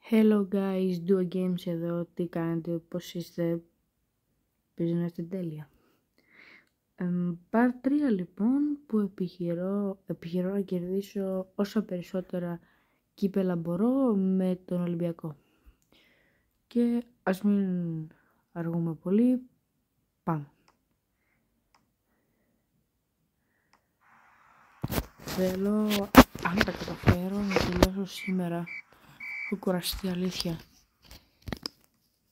Hello guys, Do Games εδώ, τι κάνετε, πώς είστε, ελπίζω να είστε τέλεια. Part 3 λοιπόν που επιχειρώ να κερδίσω όσα περισσότερα κύπελα μπορώ με τον Ολυμπιακό. Και ας μην αργούμε πολύ, πάμε. Θέλω, αν τα καταφέρω, να τελειώσω σήμερα. Έχω κουραστεί, αλήθεια.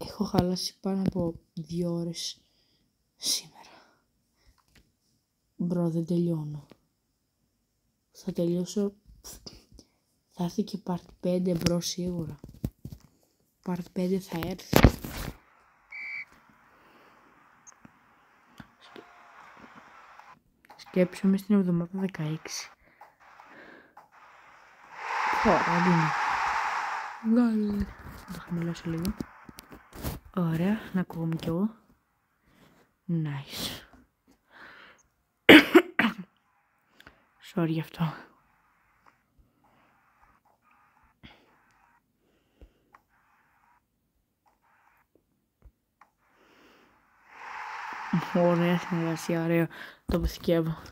Έχω χαλάσει πάνω από 2 ώρες σήμερα. Μπρο, δεν τελειώνω. Θα τελειώσω. Θα έρθει και part 5 μπρο σίγουρα. Part 5 θα έρθει. Σκέψου με στην εβδομάδα 16. Ωραία, δίνω. Γκολ. Θα το χαμηλώσω λίγο. Ωραία, να ακούγομαι κι εγώ. Nice. Sorry γι' αυτό. Ωραία συνεργασία, ωραίο. Το αποθηκεύω.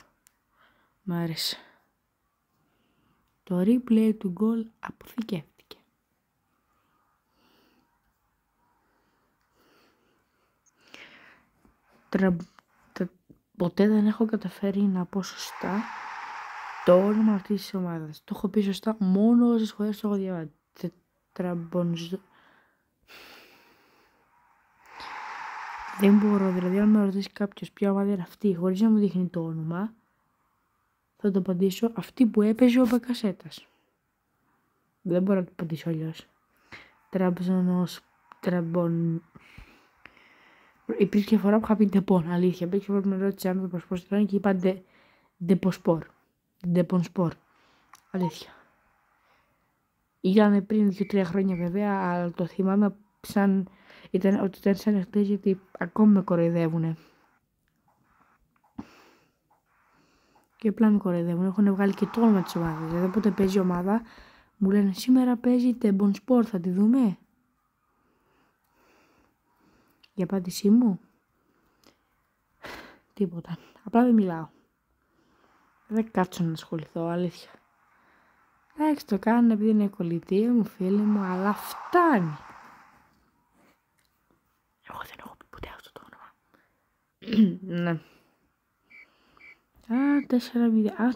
Μ' άρεσε. Το replay του γκολ αποθηκεύτηκε. Ποτέ δεν έχω καταφέρει να πω σωστά το όνομα αυτής της ομάδας. Το έχω πει σωστά μόνο όσες φορές το έχω διαβάσει. Δεν μπορώ, δηλαδή αν με ρωτήσει κάποιος ποια ομάδα είναι αυτή χωρίς να μου δείχνει το όνομα, θα το απαντήσω αυτή που έπαιζε ο Μπακασέτας. Δεν μπορώ να το απαντήσω αλλιώς. Υπήρχε φορά που είχα πει Ντεπον, αλήθεια. Υπήρχε φορά που με ρώτησε αν το πώς λένε και είπα Ντεπονσπορ. Ντεπονσπορ. Αλήθεια. Ήταν πριν 2-3 χρόνια βέβαια, αλλά το θυμάμαι σαν ότι ήταν σαν εχθές, γιατί ακόμη με κοροϊδεύουνε. Και απλά με κοροϊδεύουν. Έχουν βγάλει και το όνομα της ομάδας. Δηλαδή όποτε παίζει η ομάδα, μου λένε σήμερα παίζει Ντεπονσπορ, θα τη δούμε. Η απάντησή μου, τίποτα. Απλά δεν μιλάω. Δεν κάτσω να ασχοληθώ, αλήθεια. Εντάξει, το κάνω επειδή είναι κολλητή μου, φίλοι μου, αλλά φτάνει. Εγώ δεν έχω πει ποτέ αυτό το όνομα. Ναι. 4-0.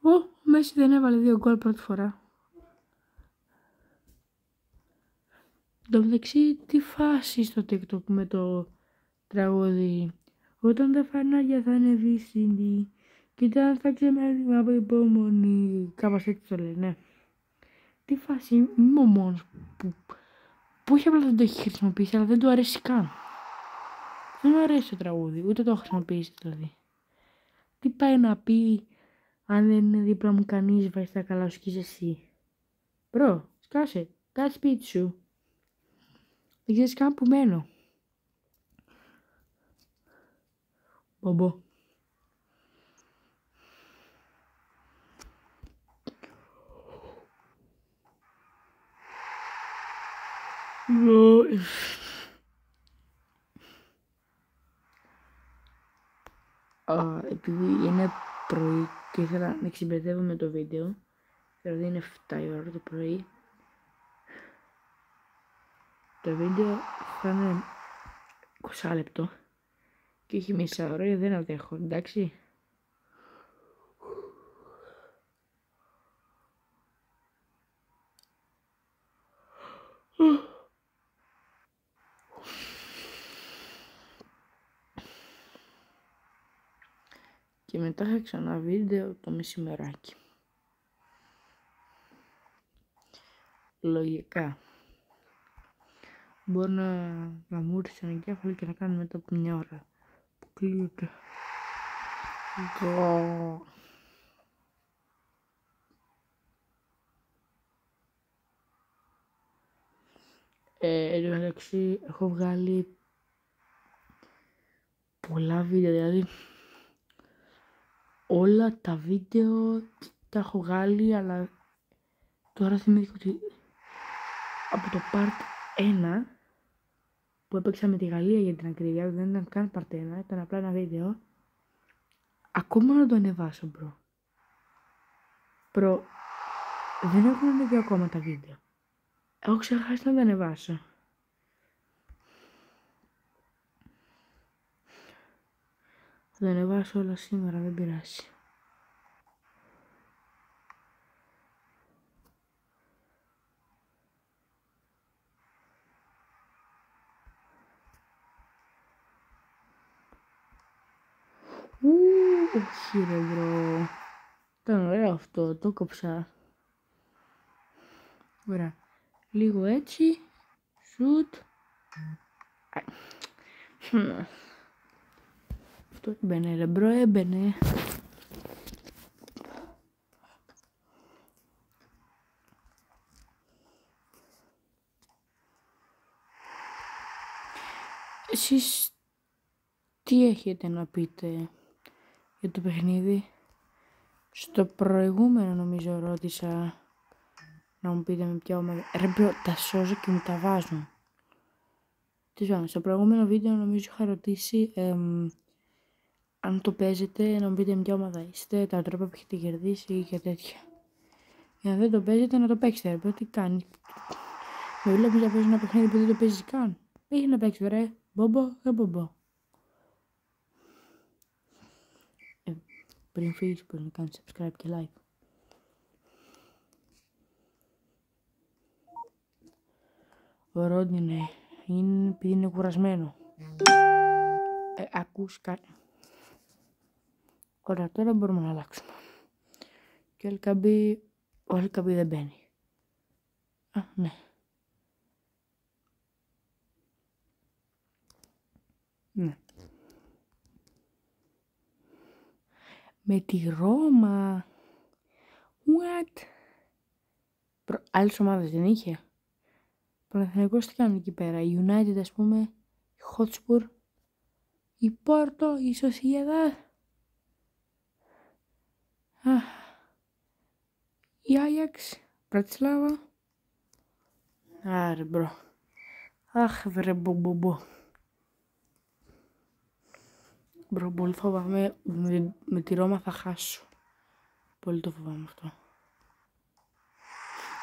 Ο Μέση δεν έβαλε 2 γκολ πρώτη φορά. Εν τω μεταξύ, τι φάση στο TikTok με το τραγούδι. Όταν τα φανάρια θα είναι βύσσινοι, κοιτά θα ξεμένει από υπομονή. Κάπως έτσι το λέει, ναι. Τι φάση, είμαι ο μόνος που όχι απλά δεν το έχει χρησιμοποιήσει, αλλά δεν του αρέσει καν. Δεν μου αρέσει το τραγούδι, ούτε το έχω χρησιμοποιήσει δηλαδή. Τι πάει να πει αν δεν είναι δίπλα μου κανείς, βάζει τα καλά σου και είσαι εσύ. Μπρο, σκάσε, κάτσε σπίτι σου. Δεν ξέρεις καν που μένω. Μπομπό. Επειδή είναι πρωί και ήθελα να ξυμπερδεύω με το βίντεο, δηλαδή είναι 7 η ώρα το πρωί, το βίντεο θα είναι 20 λεπτό και έχει μισά ώρα, δεν αντέχω, εντάξει. Και μετά θα ξανά βίντεο το μεσημεράκι. Λογικά. Μπορεί να μου έρθει ένα εγκέφαλο και να κάνω μετά από 1 ώρα. Που κλείεται. Εν τω μεταξύ έχω βγάλει πολλά βίντεο, δηλαδή όλα τα βίντεο τα έχω βγάλει, αλλά τώρα θυμήθηκα ότι από το part 1 που έπαιξα με τη Γαλλία για την ακρίβεια, δεν ήταν καν part 1, ήταν απλά ένα βίντεο. Ακόμα να το ανεβάσω, Μπρο, δεν έχουν ανέβει ακόμα τα βίντεο. Έχω ξεχάσει να τα ανεβάσω. Θα τα ανεβάσω όλα σήμερα, δεν πειράζει. Όχι ρε μπρο. Ήταν ωραίο αυτό, το κόψα. Ωραία. Λίγο έτσι. Σουτ. Αυτό έμπαινε ρε μπρο, έμπαινε. Εσείς τι έχετε να πείτε για το παιχνίδι? Στο προηγούμενο νομίζω ρώτησα να μου πείτε με ποια ομάδα. Ρε μπρο, τα σώζω και μου τα βάζουν. Τι ζω, στο προηγούμενο βίντεο νομίζω είχα ρωτήσει αν το παίζετε να μου πείτε με ποια ομάδα είστε, τα τρόπια που έχετε κερδίσει και τέτοια. Για να δεν το παίζετε να το παίξετε ρε μπρο, τι κάνει. Με βλέπεις να παίζει ένα παιχνίδι που δεν το παίζεις καν. Έχει να παίξει ρε, μπομπο. Πριν φύγεις μπορείς να κάνεις subscribe και like. Ο Ρόντινε είναι επειδή είναι κουρασμένο. Ακούς κάτι. Ωραία, τώρα μπορούμε να αλλάξουμε. Και ο Ελκαμπή δεν μπαίνει. Ναι. Ναι. Με τη Ρώμα. What? Άλλες ομάδες δεν είχε. Παναθηναϊκός τι κάνουν εκεί πέρα. Η United ας πούμε. Η Hotspur. Η Πόρτο. Η Σοσιεδάδ. Η Άγιαξ. Πρατισλάβα. Άρε μπρο. Αχ βρε μπομπο. Μπρο, πολύ φοβάμαι με τη Ρώμα θα χάσω. Πολύ το φοβάμαι αυτό.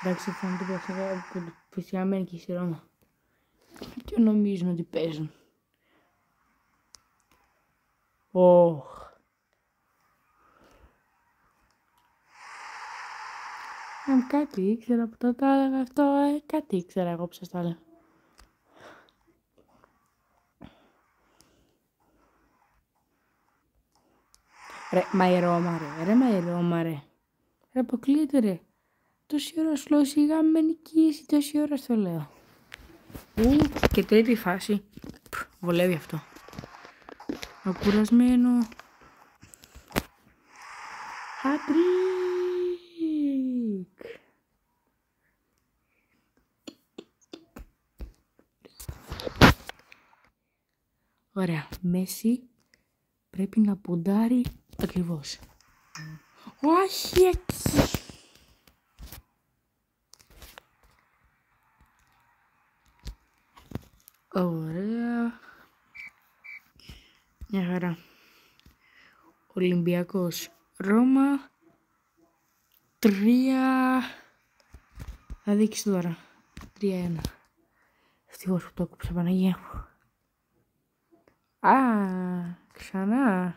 Εντάξει, θα το πω φυσιαμένη και στη Ρώμα. Τι νομίζουν ότι παίζουν. Κάτι ήξερα από τότε αυτό, κάτι ήξερα εγώ που σας τα λέω. Ρε, μα η Ρώμα ρε. Ρε, αποκλείεται ρε. Τόση ώρα σου λέω σιγά με νικήσει, τόση ώρα στο λέω. Και τρίτη φάση. Βολεύει αυτό. Ακουρασμένο. Χατρίκ. Ωραία. Μέση πρέπει να ποντάρει ακριβώς. Όχι εκεί. Ωραία. Μια χαρά. Ολυμπιακός Ρώμα. 3. Θα δείξει τώρα. 3-1. Ευτυχώς που το έκοψε Παναγία μου. Ξανά.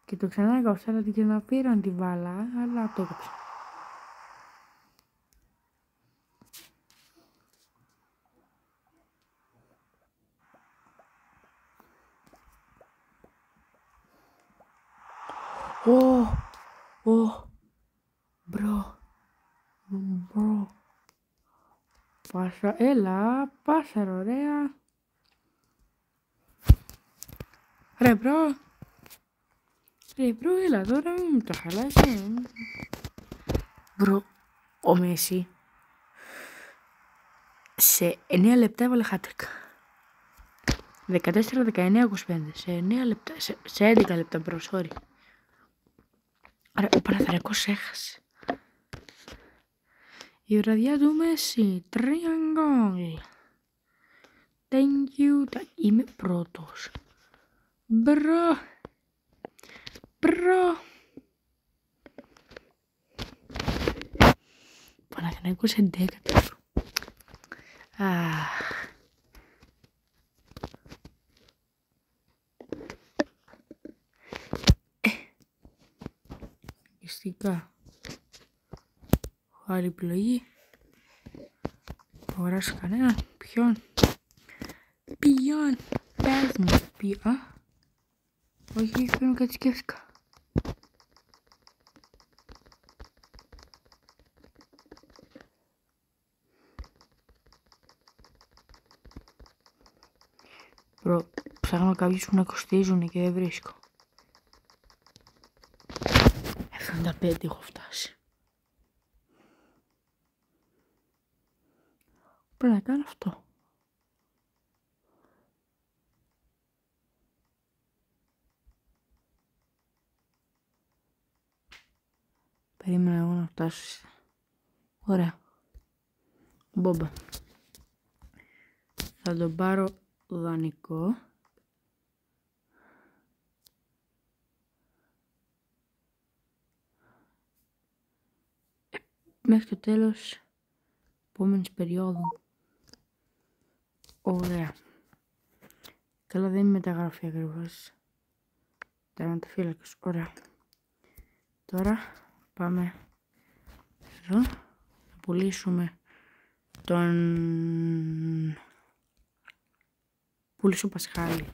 Και το ξανά έκοψα, αλλά και να πήραν τη βάλα, αλλά το έκοψα. Μπρο. Πάσα, έλα, πάσα, ωραία. Ρε μπρο, έλα τώρα, μην μου το χαλάσει. Μπρο, ο Μέση σε 9 λεπτά έβαλε hat-trick. 14, 19, 25. Σε 9 λεπτά, σε 11 λεπτά μπρο, sorry. Άρα ο Παναθηναϊκός έχασε. Η βραδιά του Μέση. 3 γκολ. Thank you. Είμαι πρώτος. Μπρο. Παναθηναϊκός 11ο. Ιστικά. Έχω άλλη επιλογή. Αγοράσω κανένα. Ποιον. Πες μου. Όχι, πρέπει κάτι σκέφτηκα. Ψάχνω κάποιους που να κοστίζουν και δεν βρίσκω. 75 έχω φτάσει. Πρέπει να κάνω αυτό. Περίμενα εγώ να φτάσω. Ωραία. Μπόμπα. Θα τον πάρω δανεικό. Μέχρι το τέλος επόμενης περίοδου. Ωραία. Καλά, δεν είναι μεταγραφή ακριβώς. Τερματοφύλακας. Ωραία. Τώρα πάμε εδώ. Θα πουλήσουμε τον Πουλήσω Πασχάλη.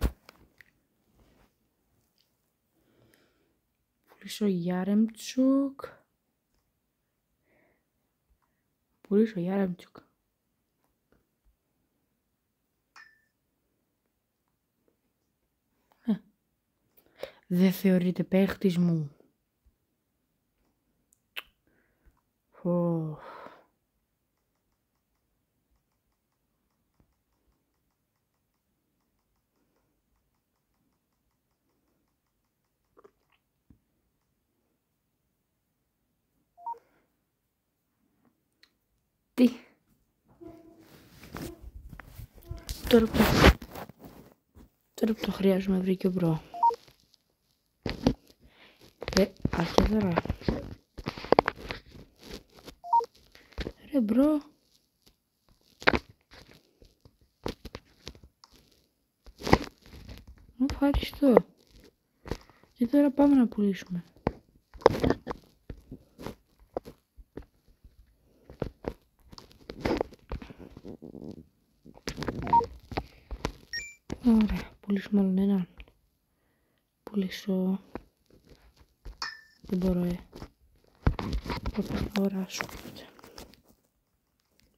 Πουλήσω Γιάρεμτσουκ. Δεν θεωρείται παίχτης μου. Τι. Τώρα που το χρειάζομαι βρήκε ο μπρο. Άρχισε τώρα. Ρε μπρο. Ευχαριστώ. Και τώρα πάμε να πουλήσουμε. Ωραία, πουλήσουμε άλλον έναν. Πουλήσω. Δεν μπορώ, Πώς να αγοράσω.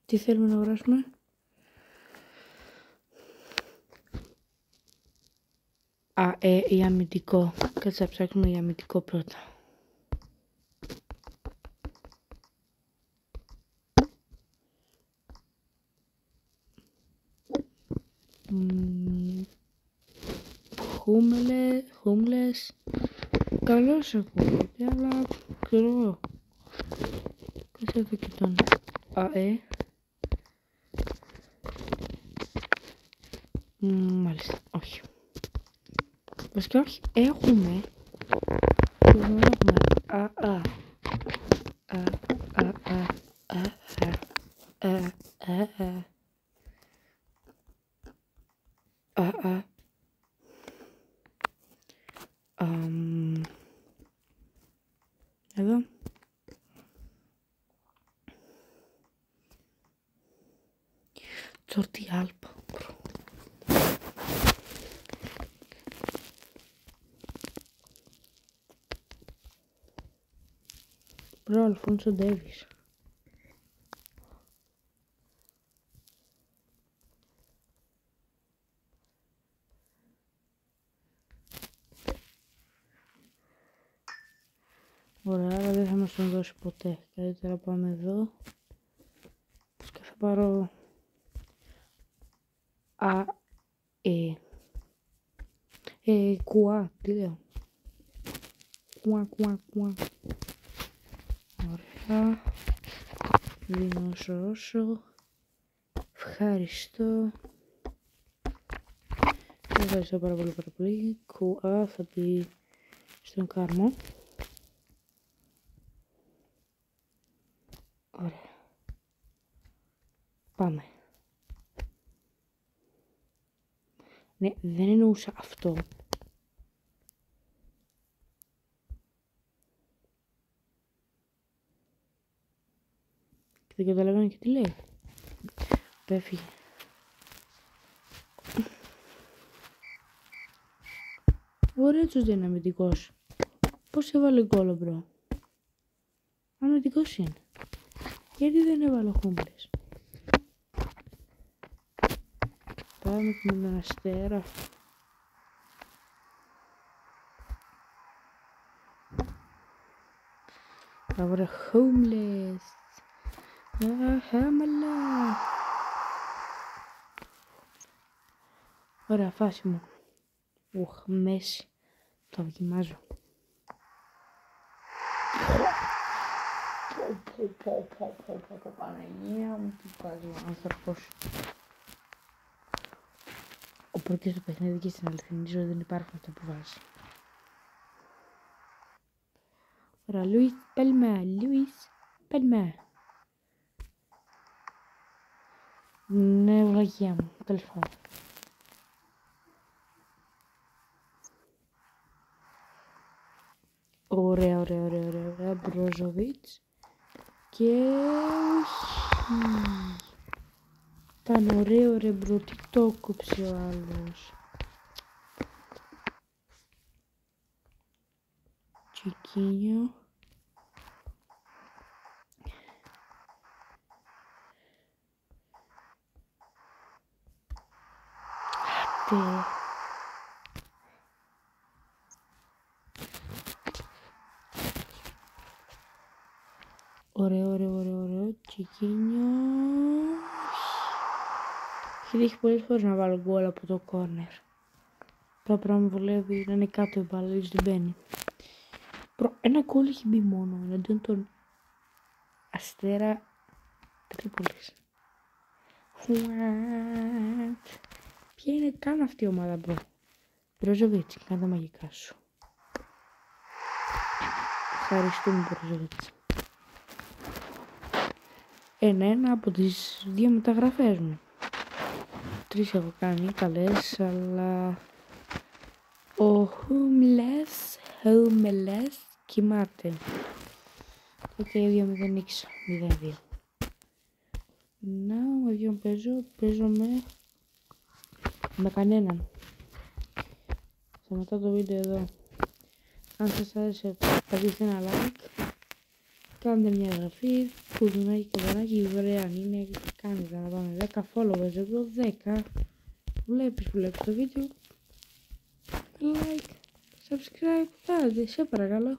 Τι θέλουμε να αγοράσουμε. Για αμυντικό. Κάτσε να ψάξουμε για αμυντικό πρώτα. Χούμλες. Καλώς ακούγεται, αλλά ξέρω εγώ. Κάτσε εδώ και τον Μάλιστα, όχι. Βασικά όχι, έχουμε. Εδώ. Τζορτί Άλπα. Μπρο, Αλφόνσο Ντέβις. Ωραία, αλλά δεν θα μας τον δώσει ποτέ. Καλύτερα πάμε εδώ. Και θα πάρω κουά, τι λέω. Κουά. Ωραία. δίνω όσο. Ευχαριστώ. Ευχαριστώ πάρα πολύ. Θα πει στον Κάρμο. Ωραία. Πάμε. Ναι, δεν εννοούσα αυτό. Και δεν καταλαβαίνω και τι λέει. Πέφυγε. Ωραίος δυναμητικός. Πώς έβαλε γκολ, μπρο. Αμυντικός είναι. Γιατί δεν έβαλε Χούμπλες. Πάμε με τον Αστέρα. Ωραία, Χούμπλες. Χάμαλα. Ωραία, φάση μου. Μέση. Το δοκιμάζω. Παναγία μου, τι βάζει ο άνθρωπος. Οπότε και στο παιχνίδι και στην αληθινή ζωή δεν υπάρχουν αυτά που βάζει. Ωραία, Λουίς, πέλμε. Ναι, βλαγία μου, τέλος πάντων. Ωραία, Μπρόζοβιτς. Και όχι. Ήταν ωραίο ρε μπρο, τι το κόψε ο άλλος. Τσικίνιο. Άτε. Ωραίο, Τσικίνιο. Έχει τύχει πολλές φορές να βάλω γκολ από το κόρνερ. Το πράγμα μου βολεύει να είναι κάτω η μπάλα, δεν μπαίνει. Ένα γκολ έχει μπει μόνο, εναντίον τον Αστέρα Τρίπολης. Ποια είναι καν αυτή η ομάδα, μπρο. Μπρόζοβιτς, κάνε τα μαγικά σου. Ευχαριστούμε, Μπρόζοβιτς. Ένα από τις 2 μεταγραφές μου. 3 έχω κάνει καλές, αλλά ο Χούμλες κοιμάται. Και 2-0-6, 0-2. Να, με ποιον παίζω με κανέναν. Σταματάω το βίντεο εδώ. Αν σας άρεσε, πατήστε ένα like. Κάντε μια εγγραφή, κουδουνάκι, καμπανάκι, δωρεάν είναι. Κάνετε να πάμε 10 followers εδώ, 10. Βλέπεις το βίντεο. Like, subscribe, κάντε, σε παρακαλώ.